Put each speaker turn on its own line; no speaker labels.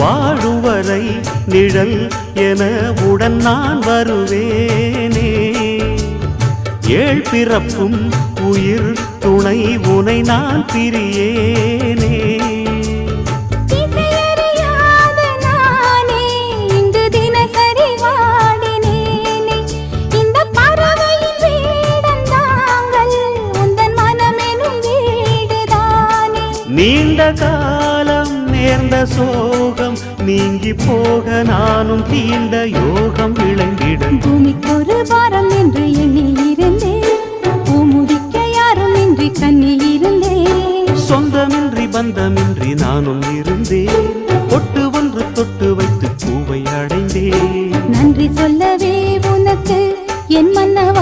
வாழும் வரை நிழல் என உடன் நான் வருவேனே. ஏழ் பிறப்பும் உயிர் துணை உனை நான் பிரியேனே. நீண்ட காலம் நேர்ந்த சோகம் நீங்கி போக நானும் தீண்ட யோகம் விளங்கிட.
பூமிக்கொரு வாரம் என்று எண்ணி இருந்தேன், பூமுடிக்க யாரும் இன்றி கண்ணி இருந்தேன்.
சொந்தமின்றி பந்தமின்றி நானும் இருந்தேன், பொட்டு ஒன்று தொட்டு வைத்து பூவை அடைந்தேன்.
நன்றி சொல்லவே உனக்கு என் மன்னவ